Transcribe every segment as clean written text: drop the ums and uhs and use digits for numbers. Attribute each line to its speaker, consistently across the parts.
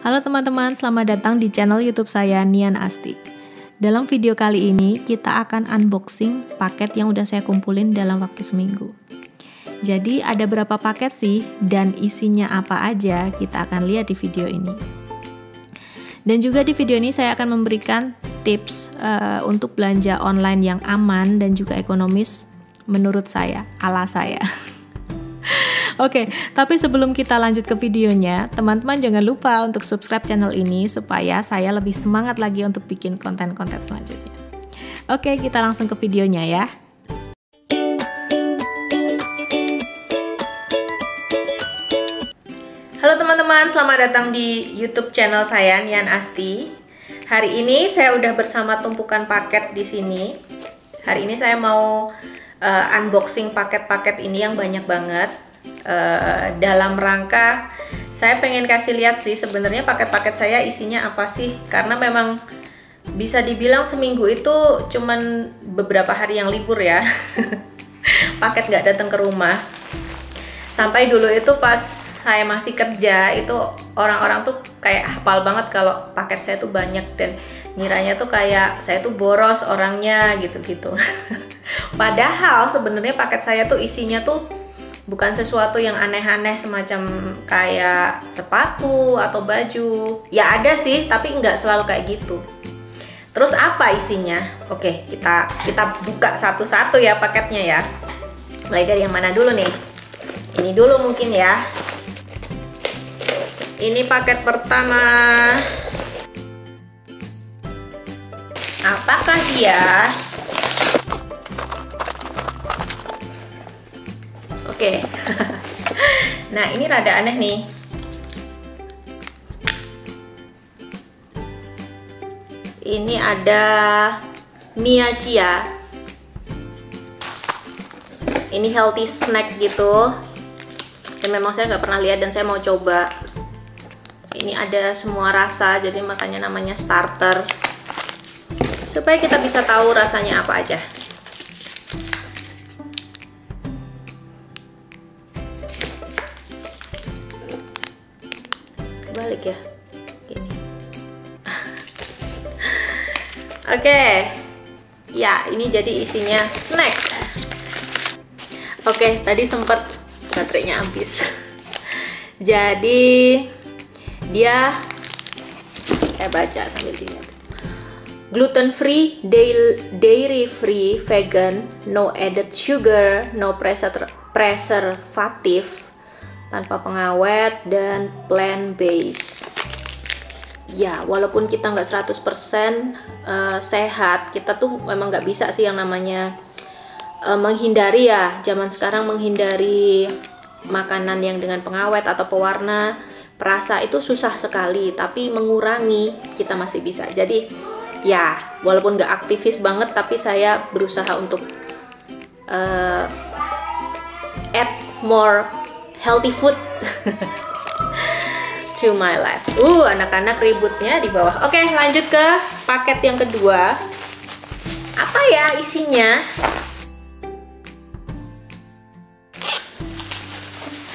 Speaker 1: Halo teman-teman, selamat datang di channel YouTube saya Nian Asti. Dalam video kali ini kita akan unboxing paket yang udah saya kumpulin dalam waktu seminggu. Jadi ada berapa paket sih dan isinya apa aja kita akan lihat di video ini. Dan juga di video ini saya akan memberikan tips untuk belanja online yang aman dan juga ekonomis menurut saya, ala saya. Oke, tapi sebelum kita lanjut ke videonya, teman-teman jangan lupa untuk subscribe channel ini supaya saya lebih semangat lagi untuk bikin konten-konten selanjutnya. Oke, kita langsung ke videonya ya. Halo teman-teman, selamat datang di YouTube channel saya Nian Asti. Hari ini saya udah bersama tumpukan paket di sini. Hari ini saya mau unboxing paket-paket ini yang banyak banget. Dalam rangka saya pengen kasih lihat sih sebenarnya paket-paket saya isinya apa sih, karena memang bisa dibilang seminggu itu cuman beberapa hari yang libur ya. Paket nggak datang ke rumah. Sampai dulu itu pas saya masih kerja itu orang-orang tuh kayak hafal banget kalau paket saya tuh banyak dan ngiranya tuh kayak saya tuh boros orangnya gitu-gitu. Padahal sebenarnya paket saya tuh isinya tuh bukan sesuatu yang aneh-aneh semacam kayak sepatu atau baju. Ya ada sih, tapi nggak selalu kayak gitu. Terus apa isinya? Oke, kita buka satu-satu ya paketnya ya. Mulai dari yang mana dulu nih? Ini dulu mungkin ya. Ini paket pertama. Apakah dia? Oke. Nah, ini rada aneh nih. Ini ada Mia Chia. Ini healthy snack gitu. Dan memang saya nggak pernah lihat dan saya mau coba. Ini ada semua rasa, jadi makanya namanya starter. Supaya kita bisa tahu rasanya apa aja. Balik ya, gini. Oke, ya ini jadi isinya snack. Oke, tadi sempat baterainya habis. Jadi dia, saya baca sambil dilihat. Gluten free, dairy free, vegan, no added sugar, no preservative, tanpa pengawet, dan plant based. Ya, walaupun kita nggak 100% sehat, kita tuh memang nggak bisa sih yang namanya menghindari ya. Zaman sekarang menghindari makanan yang dengan pengawet atau pewarna perasa itu susah sekali, tapi mengurangi kita masih bisa. Jadi ya, walaupun nggak aktivis banget, tapi saya berusaha untuk add more healthy food to my life. Anak-anak ributnya di bawah. Oke, lanjut ke paket yang kedua. Apa ya isinya?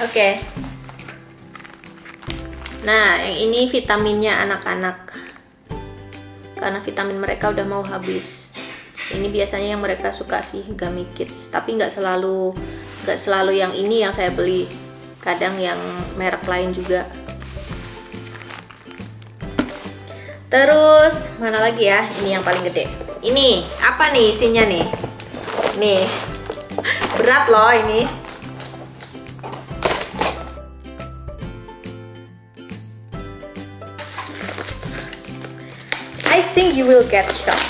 Speaker 1: Oke. Nah, yang ini vitaminnya anak-anak. Karena vitamin mereka udah mau habis. Ini biasanya yang mereka suka sih, Gummy Kids. Tapi nggak selalu yang ini yang saya beli. Kadang yang merek lain juga. Terus mana lagi ya? Ini yang paling gede. Ini apa nih isinya nih? Nih berat loh ini. I think you will get shocked.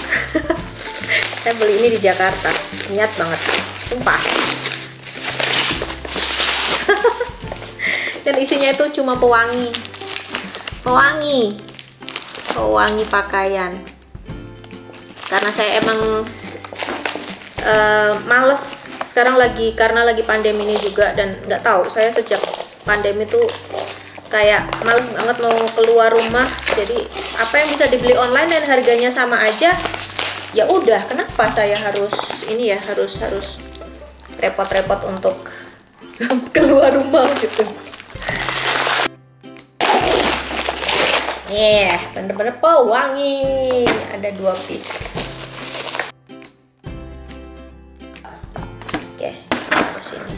Speaker 1: Saya beli ini di Jakarta. Niat banget, sumpah. Dan isinya itu cuma pewangi pakaian. Karena saya emang males sekarang karena lagi pandemi ini juga, dan nggak tahu, saya sejak pandemi tuh kayak males banget mau keluar rumah. Jadi apa yang bisa dibeli online dan harganya sama aja, ya udah, kenapa saya harus repot-repot untuk keluar rumah gitu. Bener-bener pewangi. Ada 2 piece. Oke, terus ini.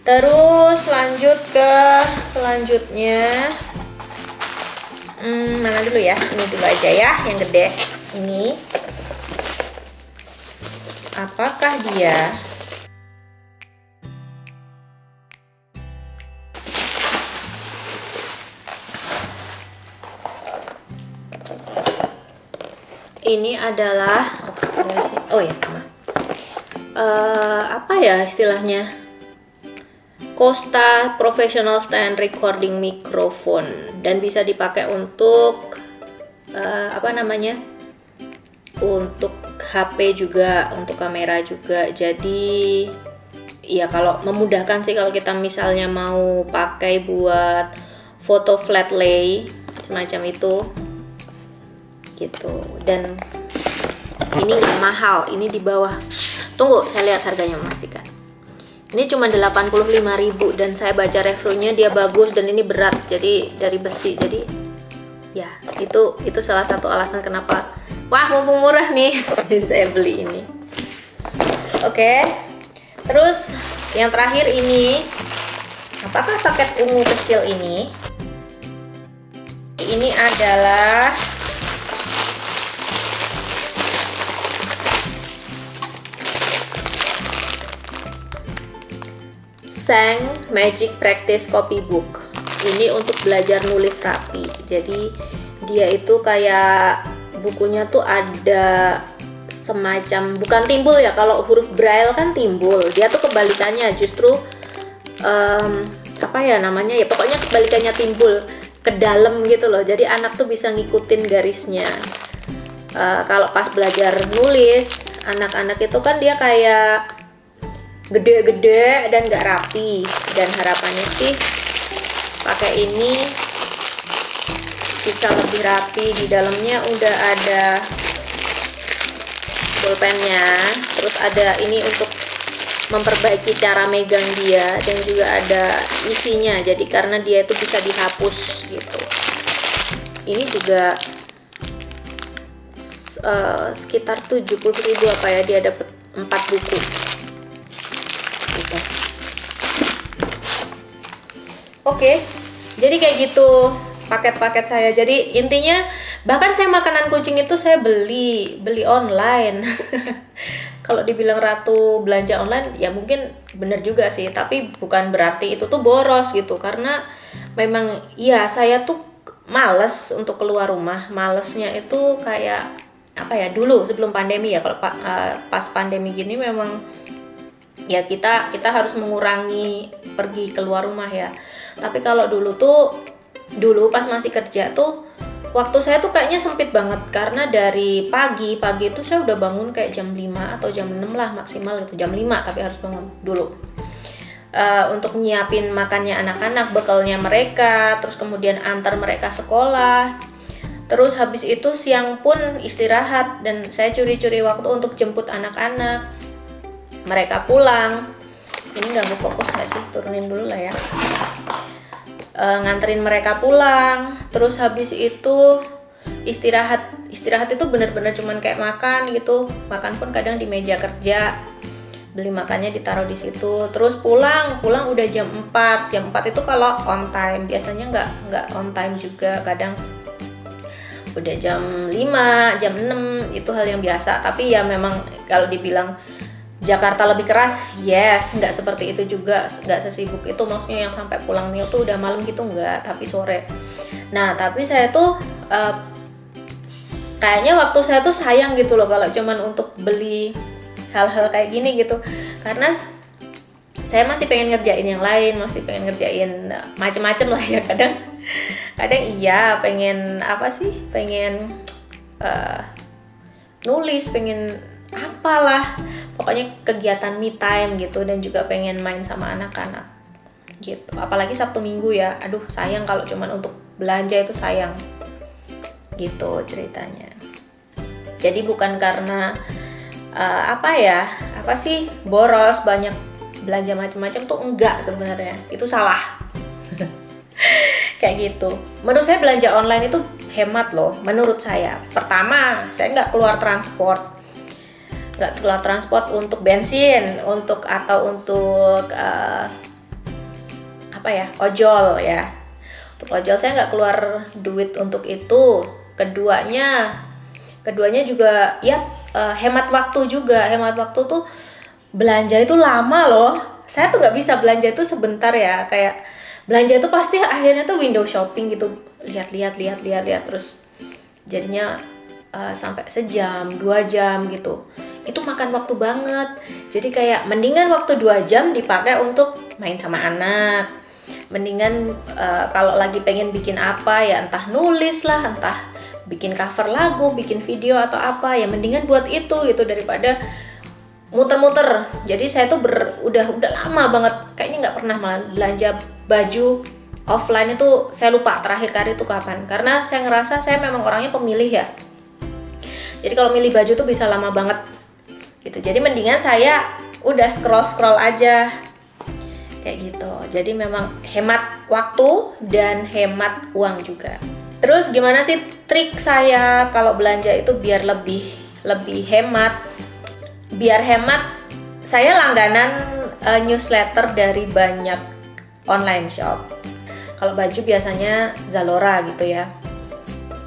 Speaker 1: Terus lanjut ke selanjutnya. Mana dulu ya? Ini dulu aja ya, yang gede. Ini. Apakah dia ini adalah oh ya sama apa ya istilahnya, Kosta Professional Stand Recording Microphone, dan bisa dipakai untuk apa namanya, untuk HP juga, untuk kamera juga. Jadi ya kalau memudahkan sih kalau kita misalnya mau pakai buat foto flat lay semacam itu gitu. Dan ini nggak mahal, ini di bawah, tunggu saya lihat harganya memastikan. Ini cuma 85.000 dan saya baca reviewnya dia bagus dan ini berat, jadi dari besi. Jadi ya itu salah satu alasan kenapa wah mumpung murah nih jadi saya beli ini. Oke, terus yang terakhir ini, apakah paket ungu kecil ini adalah Sang Magic Practice Copybook. Ini untuk belajar nulis rapi. Jadi dia itu kayak bukunya tuh ada semacam, bukan timbul ya, kalau huruf braille kan timbul, dia tuh kebalikannya, justru apa ya namanya ya, pokoknya kebalikannya timbul ke dalam gitu loh. Jadi anak tuh bisa ngikutin garisnya. Kalau pas belajar nulis, anak-anak itu kan dia kayak gede-gede dan gak rapi, dan harapannya sih pakai ini bisa lebih rapi. Di dalamnya udah ada pulpennya, terus ada ini untuk memperbaiki cara megang dia, dan juga ada isinya, jadi karena dia itu bisa dihapus gitu. Ini juga sekitar 70.000 apa ya, dia dapat 4 buku gitu. Oke, jadi kayak gitu paket-paket saya. Jadi intinya, bahkan saya makanan kucing itu saya beli online. Kalau dibilang ratu belanja online ya mungkin bener juga sih, tapi bukan berarti itu tuh boros gitu, karena memang ya saya tuh males untuk keluar rumah. Malesnya itu kayak apa ya, dulu sebelum pandemi ya, kalau pas pandemi gini memang ya kita harus mengurangi pergi keluar rumah ya. Tapi kalau dulu pas masih kerja tuh, waktu saya tuh kayaknya sempit banget, karena dari pagi itu saya udah bangun kayak jam 5 atau jam 6 lah maksimal, itu jam 5 tapi harus bangun dulu untuk nyiapin makannya anak-anak, bekalnya mereka, terus kemudian antar mereka sekolah, terus habis itu siang pun istirahat, dan saya curi-curi waktu untuk jemput anak-anak, mereka pulang. Ini ganggu fokus nggak sih? Turunin dulu lah ya. Nganterin mereka pulang, terus habis itu istirahat itu bener-bener cuman kayak makan gitu. Makan pun kadang di meja kerja, beli makannya ditaruh di situ, terus pulang udah jam 4 itu kalau on time. Biasanya nggak on time juga, kadang udah jam 5, jam 6, itu hal yang biasa. Tapi ya memang kalau dibilang Jakarta lebih keras, yes, nggak seperti itu juga, nggak sesibuk itu, maksudnya yang sampai pulangnya tuh udah malam gitu, nggak, tapi sore. Nah, tapi saya tuh kayaknya waktu saya tuh sayang gitu loh kalau cuman untuk beli hal-hal kayak gini gitu, karena saya masih pengen ngerjain yang lain, masih pengen ngerjain macem-macem lah ya. Kadang iya pengen apa sih, pengen nulis, pengen apalah, pokoknya kegiatan me time gitu, dan juga pengen main sama anak-anak gitu. Apalagi Sabtu Minggu ya, aduh sayang kalau cuman untuk belanja itu, sayang gitu ceritanya. Jadi bukan karena apa sih boros, banyak belanja macam-macam tuh, enggak sebenarnya, itu salah. Kayak gitu. Menurut saya belanja online itu hemat loh, menurut saya. Pertama, saya nggak keluar transport untuk bensin, atau untuk ojol ya. Untuk ojol saya nggak keluar duit untuk itu. Keduanya juga ya hemat waktu juga. Hemat waktu tuh, belanja itu lama loh. Saya tuh nggak bisa belanja itu sebentar ya. Kayak belanja itu pasti akhirnya tuh window shopping gitu. Lihat terus jadinya sampai sejam, 2 jam gitu. Itu makan waktu banget. Jadi kayak mendingan waktu 2 jam dipakai untuk main sama anak. Mendingan kalau lagi pengen bikin apa ya, entah nulis lah, entah bikin cover lagu, bikin video atau apa ya, mendingan buat itu gitu daripada muter-muter. Jadi saya tuh udah lama banget kayaknya nggak pernah belanja baju offline itu. Saya lupa terakhir kali itu kapan, karena saya ngerasa saya memang orangnya pemilih ya. Jadi kalau milih baju tuh bisa lama banget gitu. Jadi mendingan saya udah scroll aja kayak gitu. Jadi memang hemat waktu dan hemat uang juga. Terus gimana sih trik saya kalau belanja itu biar lebih hemat? Biar hemat, saya langganan newsletter dari banyak online shop. Kalau baju biasanya Zalora gitu ya.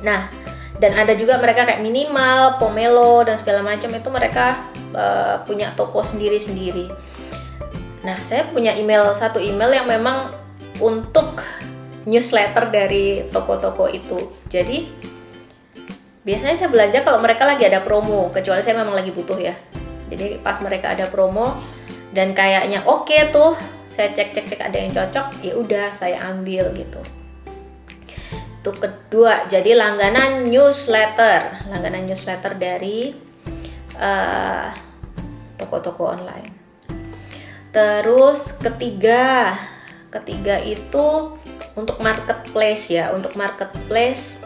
Speaker 1: Nah, dan ada juga mereka kayak Minimal, Pomelo dan segala macam, itu mereka punya toko sendiri-sendiri. Nah, saya punya satu email yang memang untuk newsletter dari toko-toko itu. Jadi biasanya saya belanja kalau mereka lagi ada promo, kecuali saya memang lagi butuh ya. Jadi pas mereka ada promo dan kayaknya oke tuh, saya cek ada yang cocok, ya udah saya ambil gitu. Itu kedua, jadi langganan newsletter dari toko-toko online. Terus ketiga itu untuk marketplace ya. Untuk marketplace,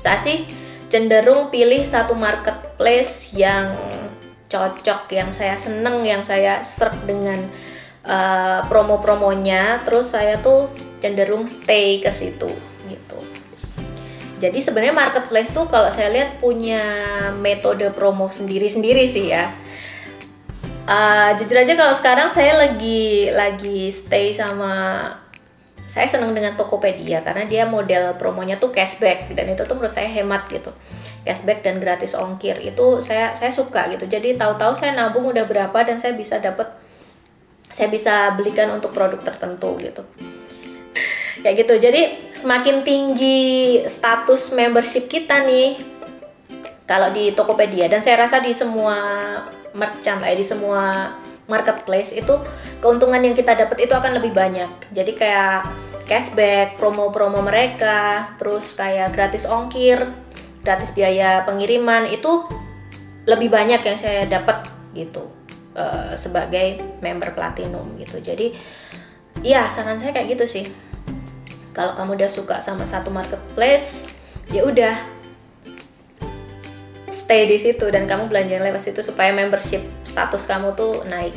Speaker 1: saya sih cenderung pilih satu marketplace yang cocok, yang saya seneng, yang saya serve dengan promo-promonya. Terus saya tuh cenderung stay ke situ gitu. Jadi sebenarnya marketplace tuh kalau saya lihat punya metode promo sendiri-sendiri sih ya. Jujur aja kalau sekarang saya lagi stay saya seneng dengan Tokopedia karena dia model promonya tuh cashback, dan itu tuh menurut saya hemat gitu. Cashback dan gratis ongkir itu saya suka gitu. Jadi tahu-tahu saya nabung udah berapa dan saya bisa belikan untuk produk tertentu gitu. Kayak gitu. Jadi semakin tinggi status membership kita nih kalau di Tokopedia, dan saya rasa di semua merchant di semua marketplace itu keuntungan yang kita dapat itu akan lebih banyak. Jadi kayak cashback, promo-promo mereka, terus kayak gratis ongkir, gratis biaya pengiriman, itu lebih banyak yang saya dapat gitu sebagai member platinum gitu. Jadi ya saran saya kayak gitu sih. Kalau kamu udah suka sama satu marketplace, ya udah stay di situ dan kamu belanja lewat situ supaya membership status kamu tuh naik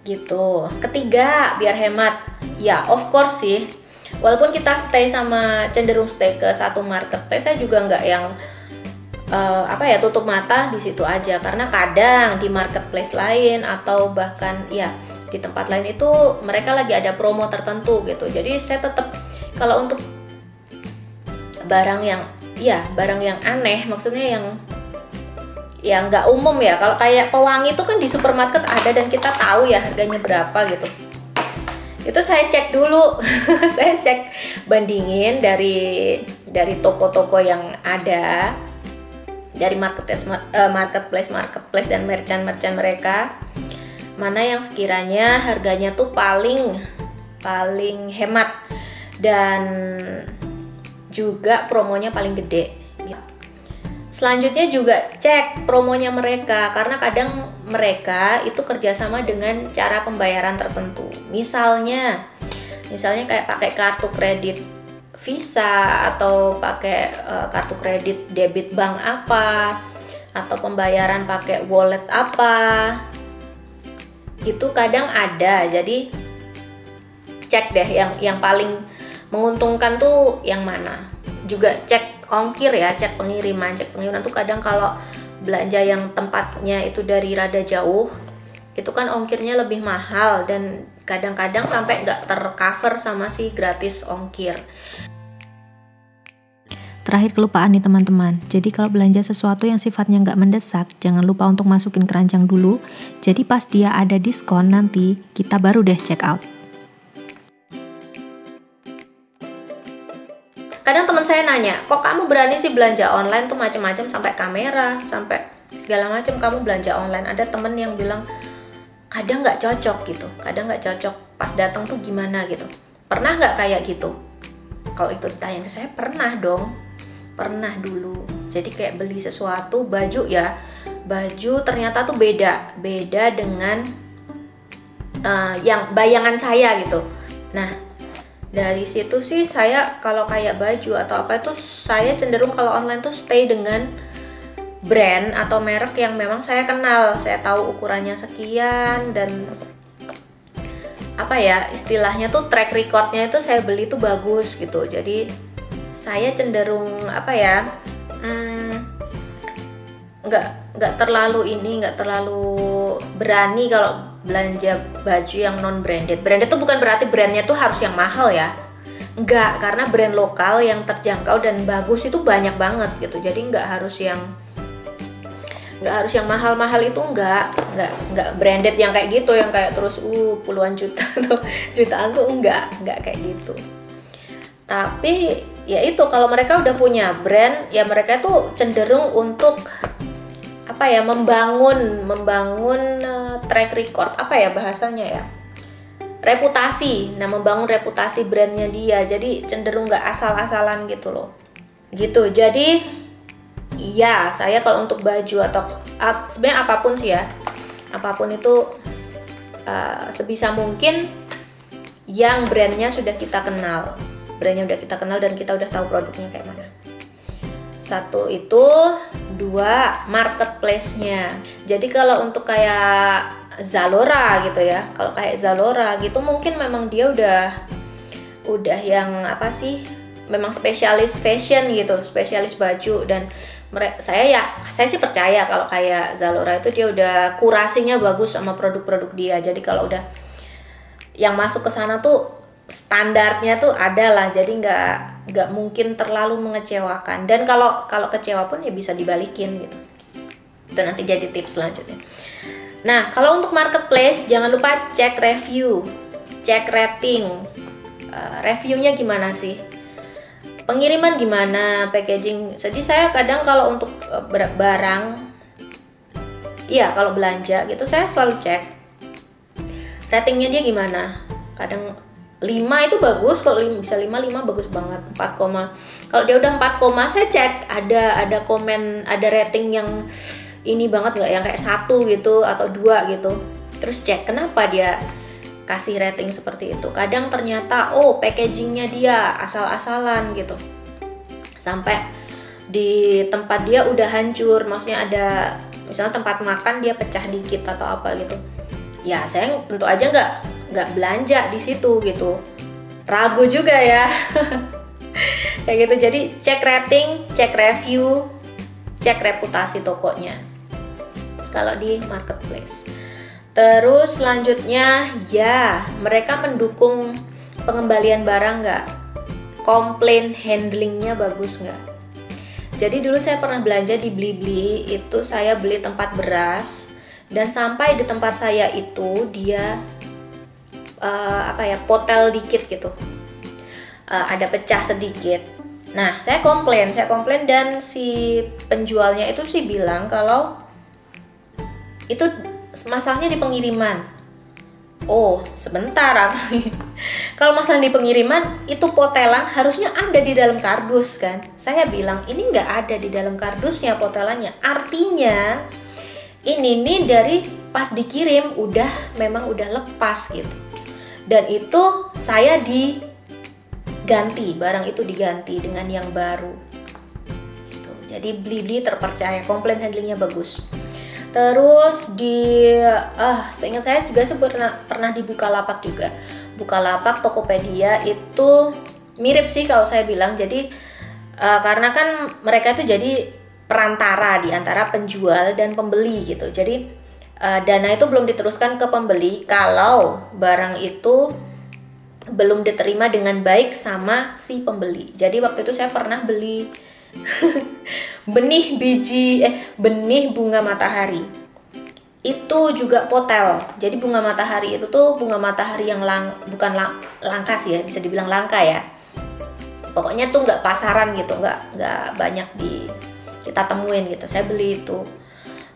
Speaker 1: gitu. Ketiga, biar hemat. Ya, of course sih. Walaupun kita cenderung stay ke satu marketplace, saya juga nggak yang tutup mata di situ aja, karena kadang di marketplace lain atau bahkan ya di tempat lain itu mereka lagi ada promo tertentu gitu. Jadi saya tetap, kalau untuk barang yang aneh, maksudnya yang nggak umum ya, kalau kayak pewangi itu kan di supermarket ada dan kita tahu ya harganya berapa gitu, itu saya cek dulu. Saya cek bandingin dari toko-toko yang ada, dari marketplace dan merchant mereka, mana yang sekiranya harganya tuh paling hemat dan juga promonya paling gede. Selanjutnya juga cek promonya mereka, karena kadang mereka itu kerjasama dengan cara pembayaran tertentu. Misalnya kayak pakai kartu kredit Visa atau pakai kartu kredit debit bank apa, atau pembayaran pakai wallet apa, gitu kadang ada. Jadi cek deh yang paling menguntungkan tuh yang mana. Juga cek ongkir ya, cek pengiriman. Cek pengiriman tuh kadang kalau belanja yang tempatnya itu dari rada jauh, itu kan ongkirnya lebih mahal dan kadang-kadang sampai nggak tercover sama si gratis ongkir.
Speaker 2: Terakhir kelupaan nih teman-teman, jadi kalau belanja sesuatu yang sifatnya nggak mendesak, jangan lupa untuk masukin keranjang dulu. Jadi pas dia ada diskon nanti, kita baru deh check out.
Speaker 1: Kadang teman saya nanya, kok kamu berani sih belanja online tuh macam-macam, sampai kamera, sampai segala macam kamu belanja online. Ada temen yang bilang, kadang nggak cocok gitu, kadang nggak cocok, pas datang tuh gimana gitu. Pernah nggak kayak gitu? Kalau itu ditanya ke saya, pernah dong. Pernah dulu. Jadi kayak beli sesuatu, baju ya, baju ternyata tuh beda dengan yang bayangan saya gitu. Nah, dari situ sih saya kalau kayak baju atau apa itu saya cenderung kalau online tuh stay dengan brand atau merek yang memang saya kenal, saya tahu ukurannya sekian, dan apa ya istilahnya tuh track recordnya itu saya beli tuh bagus gitu. Jadi saya cenderung apa ya, nggak terlalu berani kalau belanja baju yang non branded. Branded tuh bukan berarti brandnya tuh harus yang mahal ya, nggak, karena brand lokal yang terjangkau dan bagus itu banyak banget gitu. Jadi nggak harus yang mahal-mahal itu, nggak branded yang kayak gitu, yang kayak terus puluhan juta atau jutaan tuh nggak kayak gitu. Tapi ya itu, kalau mereka udah punya brand ya mereka tuh cenderung untuk apa ya, membangun track record, apa ya bahasanya ya, reputasi. Nah, membangun reputasi brandnya dia, jadi cenderung nggak asal-asalan gitu loh gitu. Jadi iya, saya kalau untuk baju atau sebenarnya apapun sih ya, apapun itu sebisa mungkin yang brandnya sudah kita kenal, dan kita udah tahu produknya kayak mana. Satu itu, dua marketplace-nya. Jadi kalau untuk kayak Zalora gitu ya, kalau kayak Zalora gitu mungkin memang dia udah yang apa sih, memang spesialis fashion gitu, spesialis baju. Dan saya sih percaya kalau kayak Zalora itu dia udah kurasinya bagus sama produk-produk dia. Jadi kalau udah yang masuk ke sana tuh standarnya tuh ada lah, jadi nggak mungkin terlalu mengecewakan. Dan kalau kecewa pun ya bisa dibalikin gitu. Itu nanti jadi tips selanjutnya. Nah, kalau untuk marketplace jangan lupa cek review, cek rating. Reviewnya gimana sih? Pengiriman gimana, packaging. Jadi saya kadang kalau untuk barang, iya kalau belanja gitu saya selalu cek ratingnya dia gimana. Kadang 5 itu bagus, kalau bisa 5 bagus banget. 4, kalau dia udah 4, saya cek ada komen, ada rating yang ini banget nggak, yang kayak 1 gitu atau 2 gitu. Terus cek kenapa dia kasih rating seperti itu. Kadang ternyata packagingnya dia asal-asalan gitu, sampai di tempat dia udah hancur, maksudnya ada misalnya tempat makan dia pecah dikit atau apa gitu. Ya saya tentu aja nggak belanja di situ gitu, ragu juga ya. Kayak gitu. Jadi cek rating, cek review, cek reputasi tokonya kalau di marketplace. Terus selanjutnya ya, mereka mendukung pengembalian barang nggak, komplain handlingnya bagus nggak. Jadi dulu saya pernah belanja di Blibli, itu saya beli tempat beras, dan sampai di tempat saya itu dia potel dikit gitu, ada pecah sedikit. Nah, saya komplain dan si penjualnya itu sih bilang kalau itu masalahnya di pengiriman. Sebentar. Kalau masalah di pengiriman, itu potelan harusnya ada di dalam kardus kan. Saya bilang ini nggak ada di dalam kardusnya potelannya. Artinya ini nih dari pas dikirim memang udah lepas gitu. Dan itu saya diganti, barang itu diganti dengan yang baru gitu. Jadi Blibli terpercaya, komplain handlingnya bagus. Terus seingat saya juga pernah di Bukalapak juga. Bukalapak, Tokopedia itu mirip sih kalau saya bilang. Jadi karena kan mereka itu jadi perantara di antara penjual dan pembeli gitu. Jadi dana itu belum diteruskan ke pembeli kalau barang itu belum diterima dengan baik sama si pembeli. Jadi waktu itu saya pernah beli benih bunga matahari. Itu juga potel. Jadi bunga matahari itu tuh bunga matahari yang bukan langka sih ya, bisa dibilang langka ya. Pokoknya tuh nggak pasaran gitu, nggak banyak kita temuin gitu. Saya beli itu.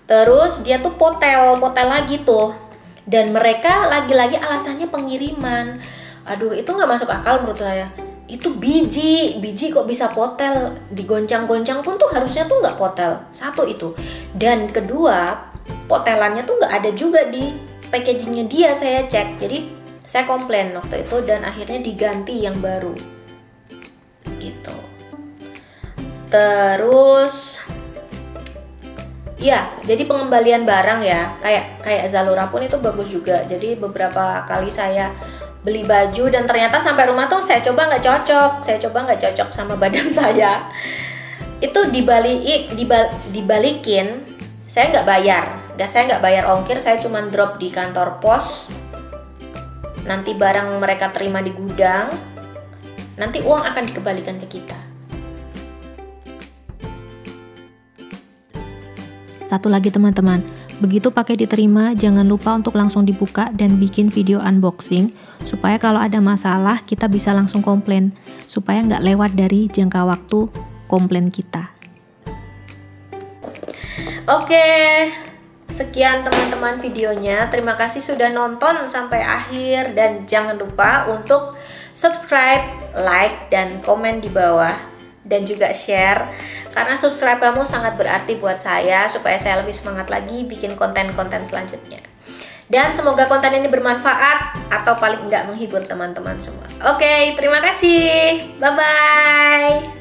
Speaker 1: Terus dia tuh potel lagi tuh. Dan mereka lagi-lagi alasannya pengiriman. Aduh, itu nggak masuk akal menurut saya. Itu biji kok bisa potel, digoncang-goncang pun tuh harusnya tuh nggak potel. Satu itu. Dan kedua, potelannya tuh nggak ada juga di packagingnya dia, saya cek. Jadi saya komplain waktu itu dan akhirnya diganti yang baru gitu. Terus ya, jadi pengembalian barang ya, kayak Zalora pun itu bagus juga. Jadi beberapa kali saya beli baju dan ternyata sampai rumah tuh saya coba nggak cocok sama badan saya. Itu dibalikin, saya nggak bayar ongkir, saya cuma drop di kantor pos. Nanti barang mereka terima di gudang, nanti uang akan dikembalikan ke kita.
Speaker 2: Satu lagi teman-teman, begitu pakai diterima, jangan lupa untuk langsung dibuka dan bikin video unboxing, supaya kalau ada masalah kita bisa langsung komplain, supaya nggak lewat dari jangka waktu komplain kita.
Speaker 1: Oke, sekian teman-teman videonya. Terima kasih sudah nonton sampai akhir dan jangan lupa untuk subscribe, like, dan komen di bawah dan juga share. Karena subscribe kamu sangat berarti buat saya supaya saya lebih semangat lagi bikin konten-konten selanjutnya. Dan semoga konten ini bermanfaat atau paling enggak menghibur teman-teman semua. Oke, terima kasih. Bye-bye.